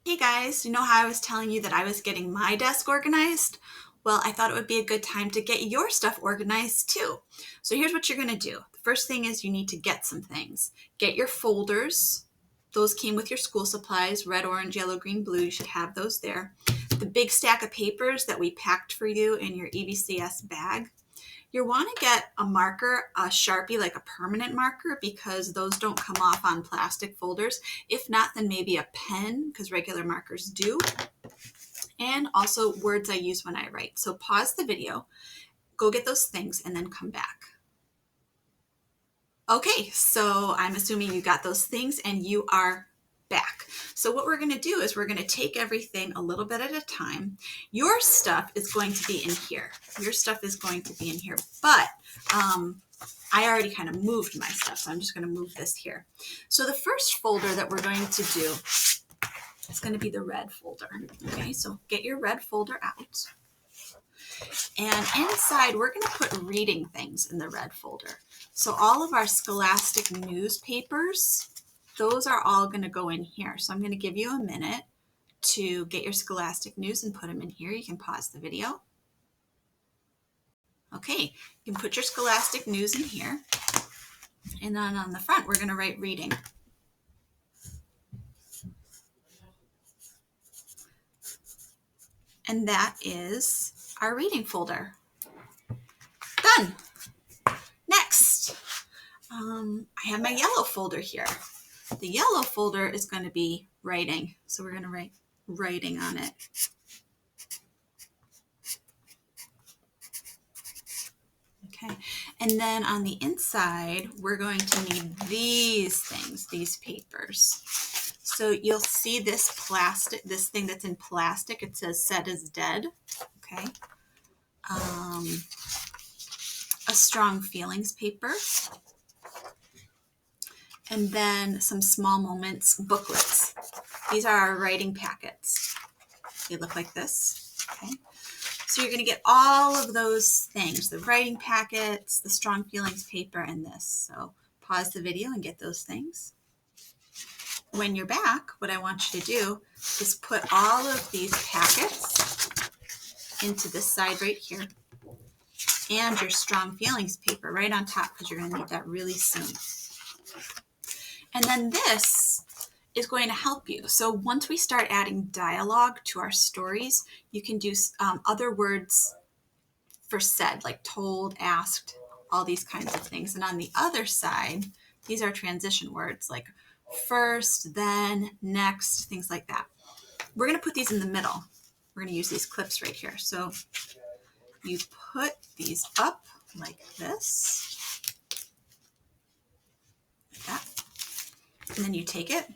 Hey guys, you know how I was telling you that I was getting my desk organized? Well, I thought it would be a good time to get your stuff organized too. So here's what you're going to do. The first thing is you need to get some things. Get your folders. Those came with your school supplies, red, orange, yellow, green, blue. You should have those there. The big stack of papers that we packed for you in your EVCS bag. You want to get a marker, a Sharpie, like a permanent marker, because those don't come off on plastic folders. If not, then maybe a pen, because regular markers do. And also words I use when I write. So pause the video, go get those things, and then come back. Okay, so I'm assuming you got those things and you are back. So what we're going to do is we're going to take everything a little bit at a time. Your stuff is going to be in here. Your stuff is going to be in here, but I already kind of moved my stuff, so I'm just going to move this here. So the first folder that we're going to do is going to be the red folder. Okay, so get your red folder out. And inside, we're going to put reading things in the red folder. So all of our Scholastic newspapers, those are all going to go in here. So I'm going to give you a minute to get your Scholastic news and put them in here. You can pause the video. Okay, you can put your Scholastic news in here. And then on the front, we're going to write reading. And that is our reading folder. Done. Next, I have my yellow folder here. The yellow folder is going to be writing. So we're going to write writing on it. Okay, and then on the inside, we're going to need these things, these papers. So you'll see this plastic, this thing that's in plastic. It says "Set as dead." Okay. A strong feelings paper. And then some small moments booklets. These are our writing packets. They look like this. Okay. So you're going to get all of those things, the writing packets, the strong feelings paper, and this. So pause the video and get those things. When you're back, what I want you to do is put all of these packets into this side right here and your strong feelings paper right on top, because you're going to need that really soon. And then this is going to help you. So once we start adding dialogue to our stories, you can do other words for said, like told, asked, all these kinds of things. And on the other side, these are transition words like first, then, next, things like that. We're going to put these in the middle. We're going to use these clips right here. So you put these up like this, like that. And then you take it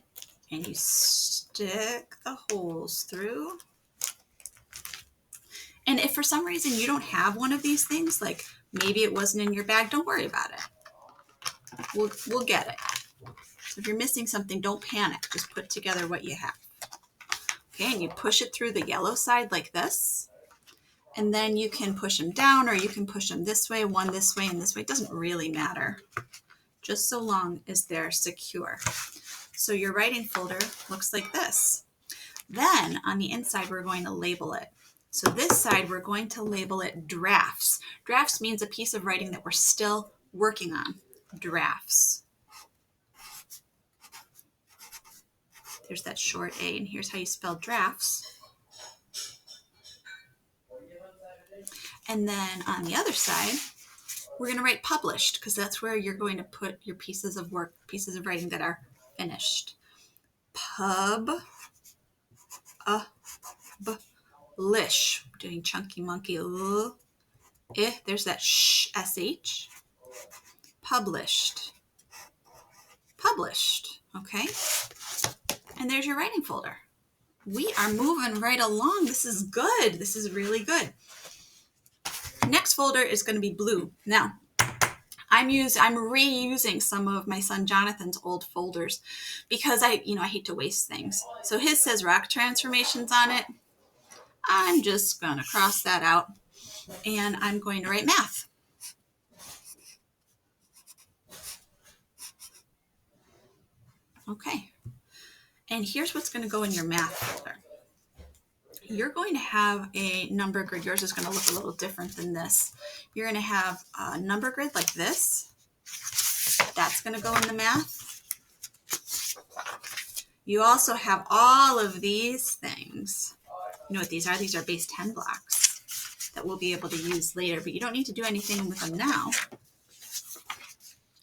and you stick the holes through. And if for some reason you don't have one of these things, like maybe it wasn't in your bag, don't worry about it. We'll get it. So if you're missing something, don't panic. Just put together what you have. Okay, and you push it through the yellow side like this. And then you can push them down, or you can push them this way, one this way, and this way. It doesn't really matter, just so long as they're secure. So your writing folder looks like this. Then on the inside, we're going to label it. So this side, we're going to label it drafts. Drafts means a piece of writing that we're still working on. Drafts. There's that short A, and here's how you spell drafts. And then on the other side, we're going to write published, because that's where you're going to put your pieces of work, pieces of writing that are finished. Lish, doing chunky monkey. There's that sh, sh. Published. Published. Okay. And there's your writing folder. We are moving right along. This is good. This is really good. Next folder is going to be blue. Now, I'm reusing some of my son Jonathan's old folders because I hate to waste things. So his says rock transformations on it. I'm just going to cross that out, and I'm going to write math. Okay. And here's what's going to go in your math folder. You're going to have a number grid. Yours is going to look a little different than this. You're going to have a number grid like this. That's going to go in the math. You also have all of these things. You know what these are? These are base 10 blocks that we'll be able to use later, but you don't need to do anything with them now.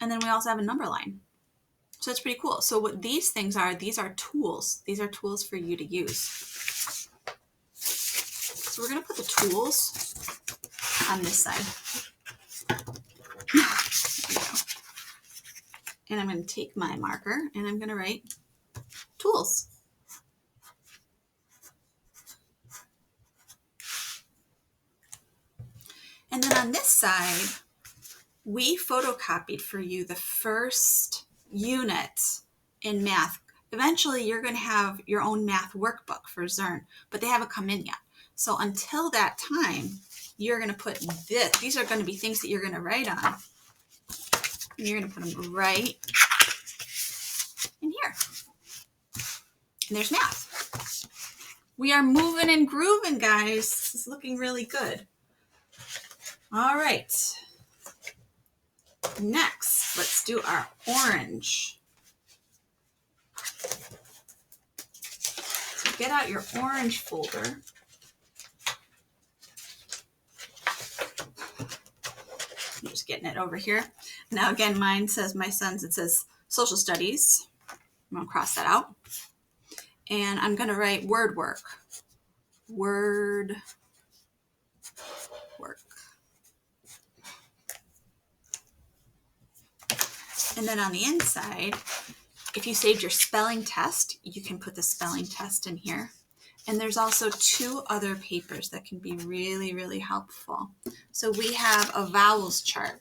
And then we also have a number line. So it's pretty cool. So what these things are, these are tools. These are tools for you to use. So we're going to put the tools on this side. There we go. And I'm going to take my marker and I'm going to write tools. And then on this side, we photocopied for you the first unit in math. Eventually, you're going to have your own math workbook for Zearn, but they haven't come in yet. So until that time, you're going to put this. These are going to be things that you're going to write on. And you're going to put them right in here. And there's math. We are moving and grooving, guys. This is looking really good. All right. Next, let's do our orange. So get out your orange folder. I'm just getting it over here. Now again, mine says, my son's, it says social studies. I'm going to cross that out. And I'm going to write word work. Word work. And then on the inside, if you saved your spelling test, you can put the spelling test in here. And there's also 2 other papers that can be really, really helpful. So we have a vowels chart,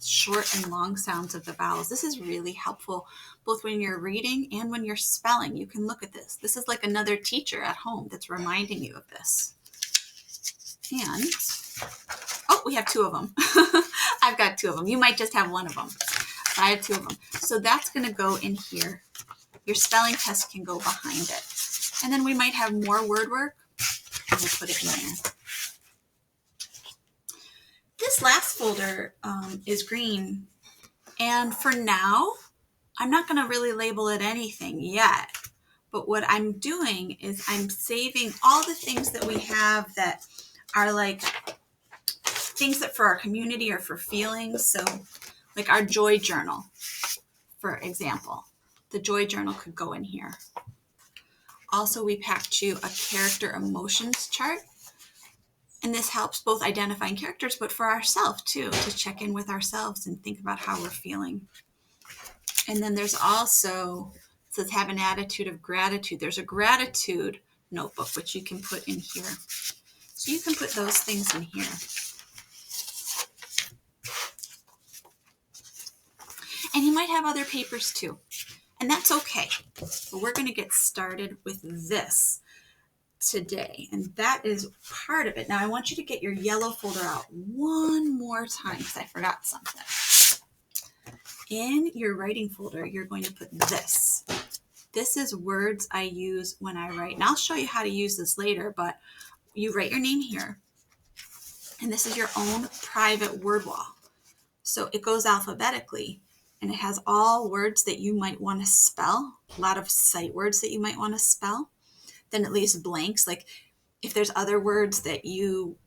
short and long sounds of the vowels. This is really helpful both when you're reading and when you're spelling. You can look at this. This is like another teacher at home that's reminding you of this. And, oh, we have 2 of them. I've got 2 of them. You might just have 1 of them. I have 2 of them. So that's going to go in here. Your spelling test can go behind it. And then we might have more word work. And we'll put it in there. This last folder is green. And for now, I'm not going to really label it anything yet. But what I'm doing is I'm saving all the things that we have that are like things that for our community or for feelings. So like our joy journal, for example. The joy journal could go in here. Also, we packed you a character emotions chart. And this helps both identifying characters, but for ourselves too, to check in with ourselves and think about how we're feeling. And then there's also, it says have an attitude of gratitude. There's a gratitude notebook, which you can put in here. So you can put those things in here. And you might have other papers too. And that's okay. But we're going to get started with this today. And that is part of it. Now I want you to get your yellow folder out one more time because I forgot something. In your writing folder, you're going to put this. This is words I use when I write. And I'll show you how to use this later, but you write your name here. And this is your own private word wall. So it goes alphabetically. And it has all words that you might want to spell, a lot of sight words that you might want to spell. Then it leaves blanks, like if there's other words that you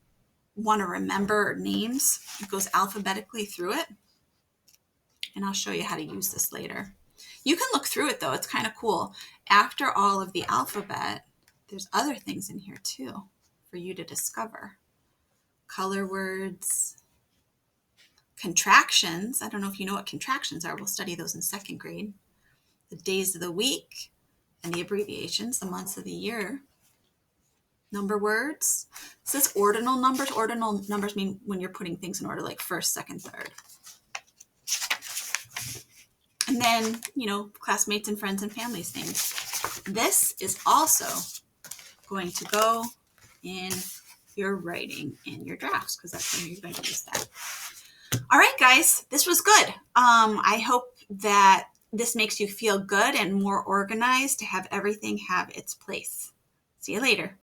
want to remember or names, it goes alphabetically through it. And I'll show you how to use this later. You can look through it though, it's kind of cool. After all of the alphabet, there's other things in here too for you to discover. Color words. Contractions. I don't know if you know what contractions are. We'll study those in 2nd grade. The days of the week and the abbreviations, the months of the year. Number words. It says ordinal numbers. Ordinal numbers mean when you're putting things in order, like 1st, 2nd, 3rd. And then, you know, classmates and friends and families names. This is also going to go in your writing in your drafts because that's when you're going to use that. All right, guys, this was good. I hope that this makes you feel good and more organized to have everything have its place. See you later.